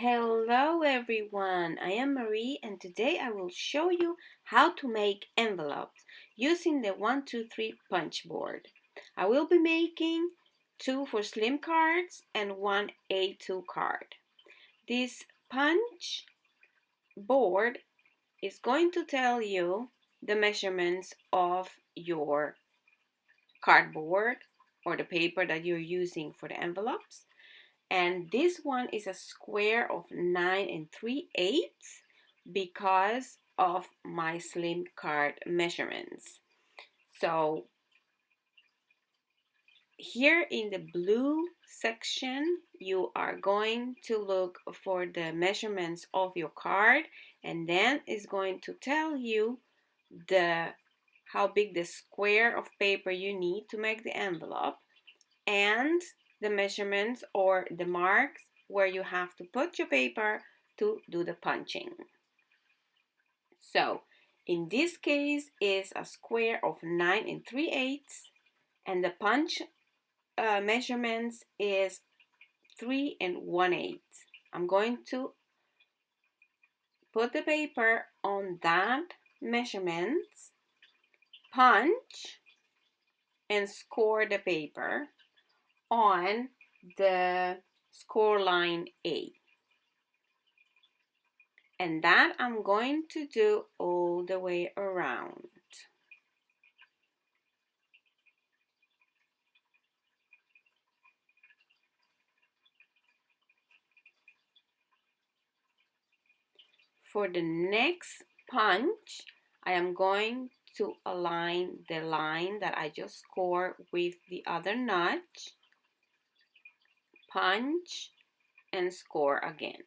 Hello everyone, I am Marie and today I will show you how to make envelopes using the 123 punch board. I will be making 2 for slim cards and 1 A2 card. This punch board is going to tell you the measurements of your cardboard or the paper that you're using for the envelopes. And this one is a square of 9 3/8 because of my slim card measurements. So here in the blue section, you are going to look for the measurements of your card, and then it's going to tell you how big the square of paper you need to make the envelope and the measurements or the marks where you have to put your paper to do the punching. So in this case is a square of 9 3/8 and the punch measurements is 3 1/8. I'm going to put the paper on that measurements, punch and score the paper on the score line A. And that I'm going to do all the way around. For the next punch, I am going to align the line that I just scored with the other notch, punch, and score again.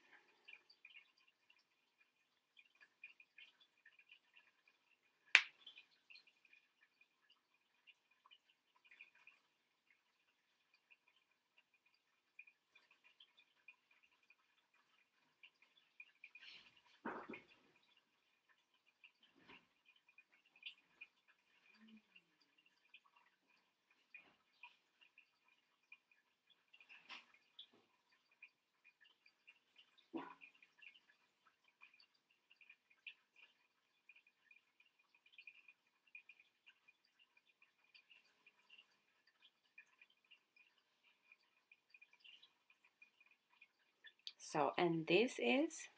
So, and this is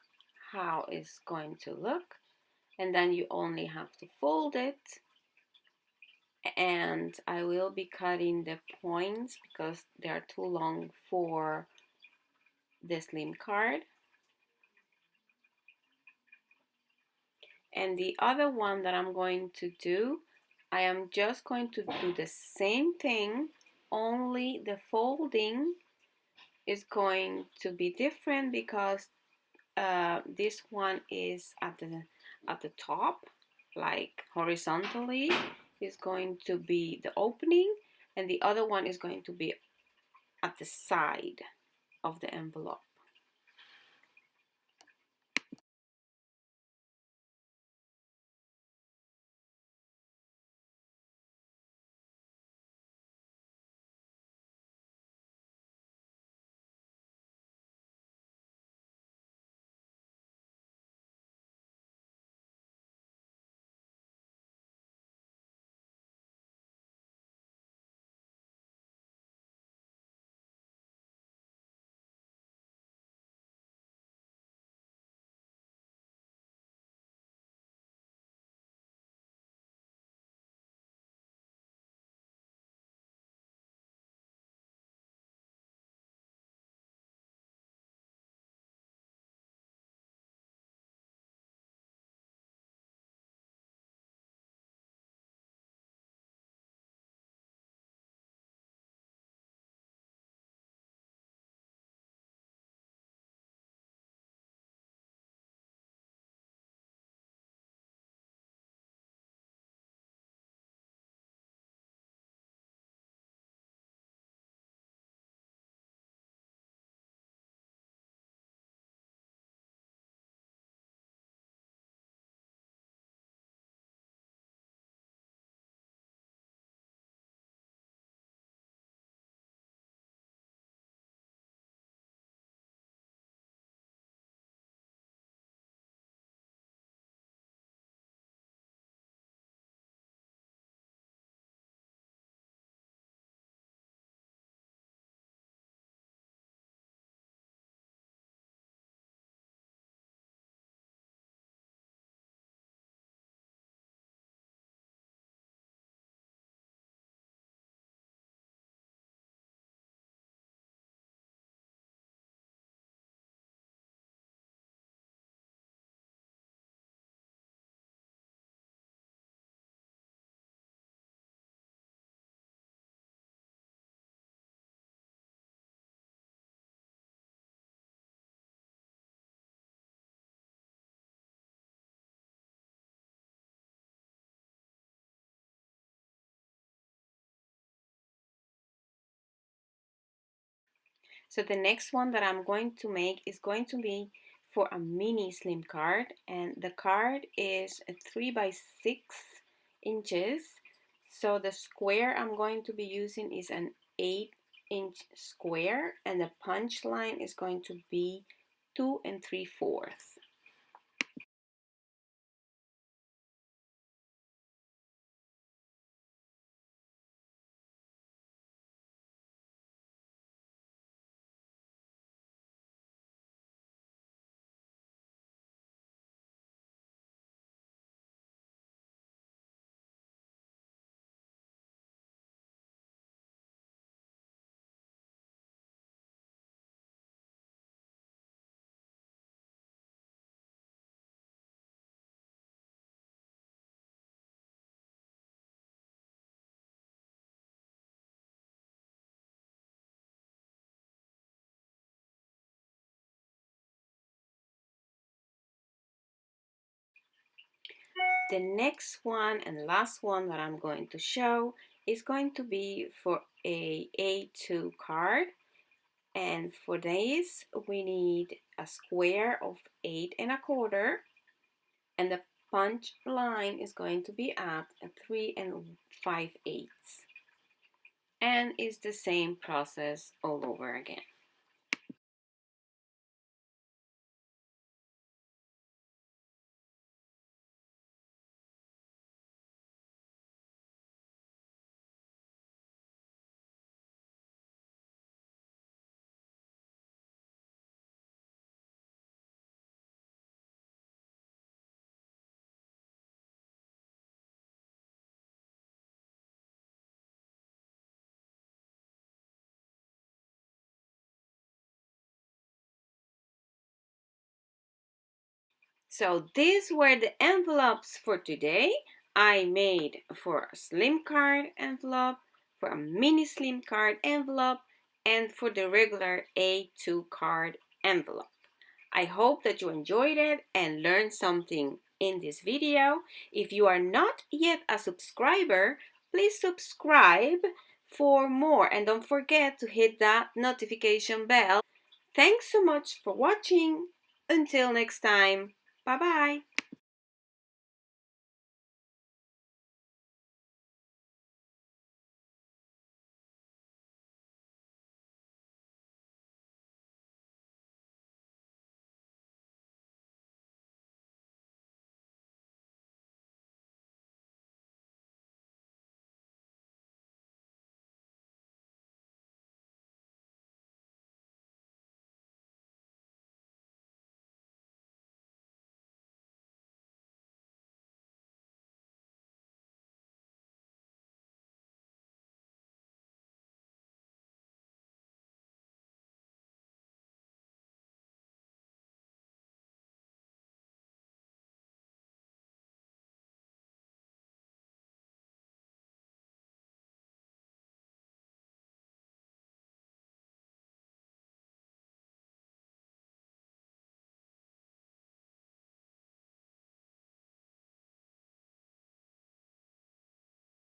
how it's going to look. And then you only have to fold it. And I will be cutting the points because they are too long for the slim card. And the other one that I'm going to do, I am just going to do the same thing, only the folding is going to be different because this one is at the top, like horizontally is going to be the opening, and the other one is going to be at the side of the envelope. So the next one that I'm going to make is going to be for a mini slim card, and the card is a 3 by 6 inches. So the square I'm going to be using is an 8-inch square, and the punch line is going to be 2 3/4. The next one and last one that I'm going to show is going to be for a A2 card. And for this, we need a square of 8 1/4, and the punch line is going to be at a 3 5/8. And it's the same process all over again. So these were the envelopes for today. I made for a slim card envelope, for a mini slim card envelope, and for the regular A2 card envelope. I hope that you enjoyed it and learned something in this video. If you are not yet a subscriber, please subscribe for more, and don't forget to hit that notification bell. Thanks so much for watching. Until next time, bye bye.